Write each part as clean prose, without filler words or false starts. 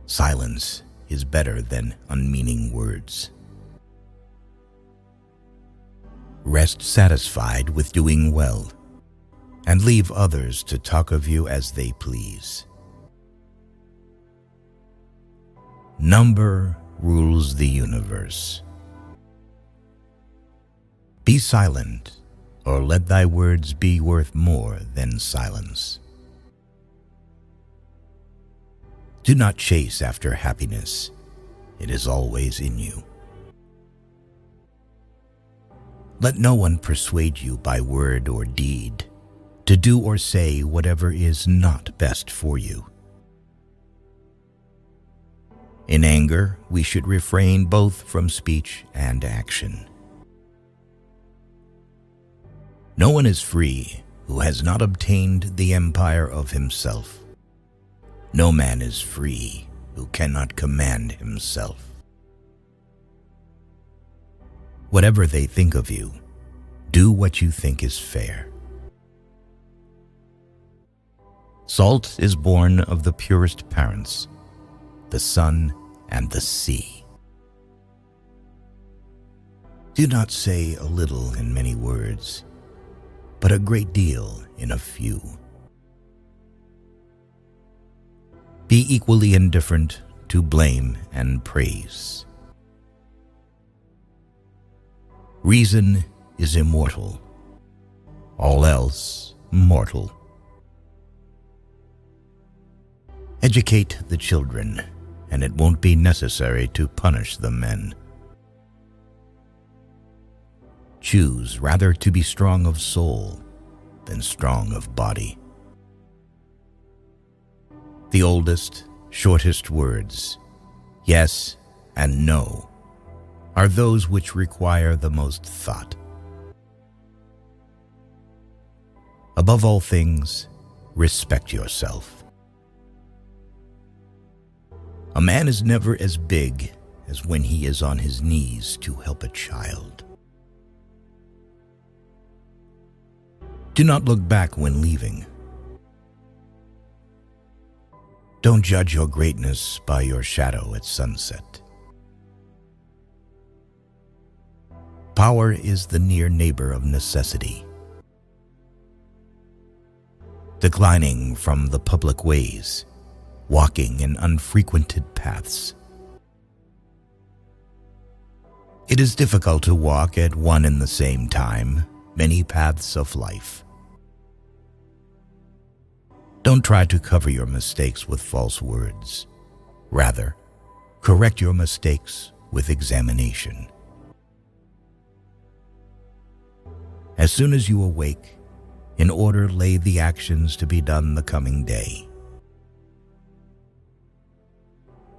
Silence is better than unmeaning words. Rest satisfied with doing well, and leave others to talk of you as they please. Number rules the universe. Be silent, or let thy words be worth more than silence. Do not chase after happiness. It is always in you. Let no one persuade you by word or deed to do or say whatever is not best for you. In anger, we should refrain both from speech and action. No one is free who has not obtained the empire of himself. No man is free who cannot command himself. Whatever they think of you, do what you think is fair. Salt is born of the purest parents, the sun and the sea. Do not say a little in many words, but a great deal in a few. Be equally indifferent to blame and praise. Reason is immortal, all else mortal. Educate the children, and it won't be necessary to punish the men. Choose rather to be strong of soul than strong of body. The oldest, shortest words, yes and no, are those which require the most thought. Above all things, respect yourself. A man is never as big as when he is on his knees to help a child. Do not look back when leaving. Don't judge your greatness by your shadow at sunset. Power is the near neighbor of necessity. Declining from the public ways, walking in unfrequented paths. It is difficult to walk at one and the same time many paths of life. Don't try to cover your mistakes with false words. Rather, correct your mistakes with examination. As soon as you awake, in order lay the actions to be done the coming day.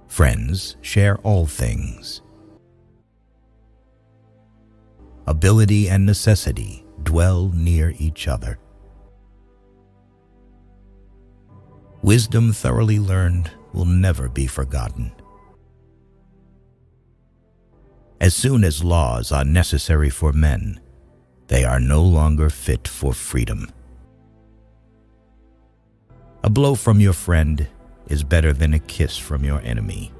Friends share all things. Ability and necessity dwell near each other. Wisdom thoroughly learned will never be forgotten. As soon as laws are necessary for men, they are no longer fit for freedom. A blow from your friend is better than a kiss from your enemy.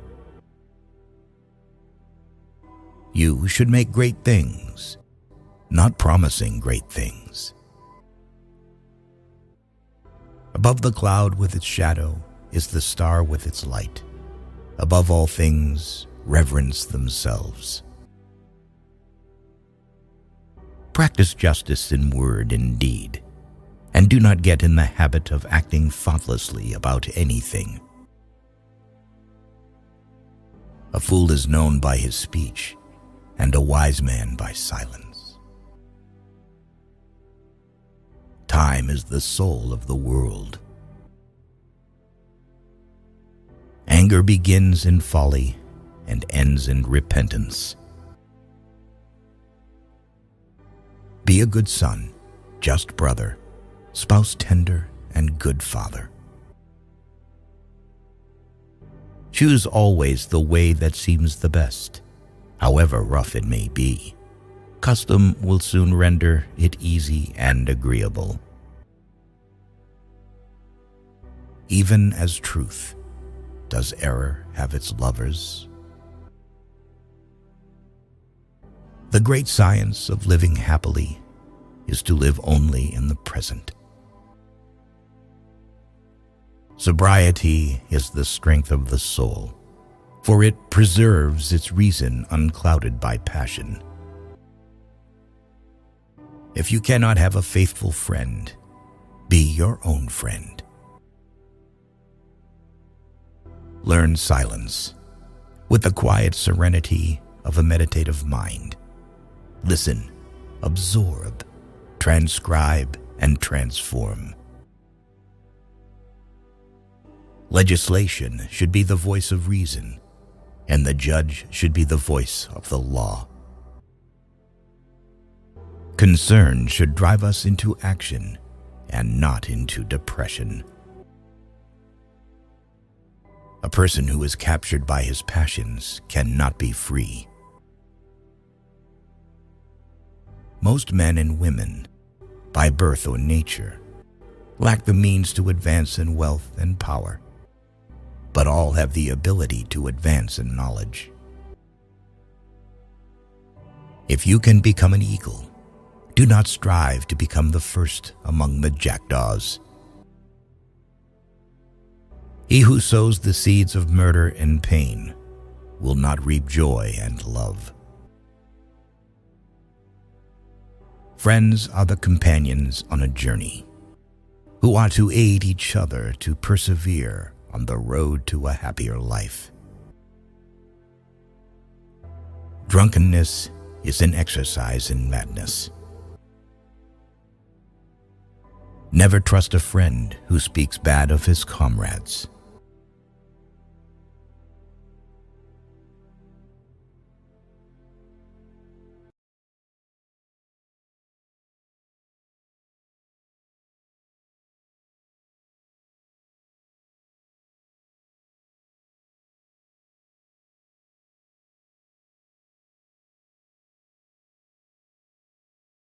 You should make great things, not promising great things. Above the cloud with its shadow is the star with its light. Above all things, reverence themselves. Practice justice in word and deed, and do not get in the habit of acting thoughtlessly about anything. A fool is known by his speech, and a wise man by silence. Time is the soul of the world. Anger begins in folly and ends in repentance. Be a good son, just brother, spouse tender, and good father. Choose always the way that seems the best, however rough it may be. Custom will soon render it easy and agreeable. Even as truth, Does error have its lovers? The great science of living happily is to live only in the present. Sobriety is the strength of the soul, for it preserves its reason unclouded by passion. If you cannot have a faithful friend, be your own friend. Learn silence with the quiet serenity of a meditative mind. Listen, absorb, transcribe, and transform. Legislation should be the voice of reason, and the judge should be the voice of the law. Concern should drive us into action and not into depression. A person who is captured by his passions cannot be free. Most men and women, by birth or nature, lack the means to advance in wealth and power, but all have the ability to advance in knowledge. If you can become an eagle, do not strive to become the first among the jackdaws. He who sows the seeds of murder and pain will not reap joy and love. Friends are the companions on a journey, who are to aid each other to persevere on the road to a happier life. Drunkenness is an exercise in madness. Never trust a friend who speaks bad of his comrades.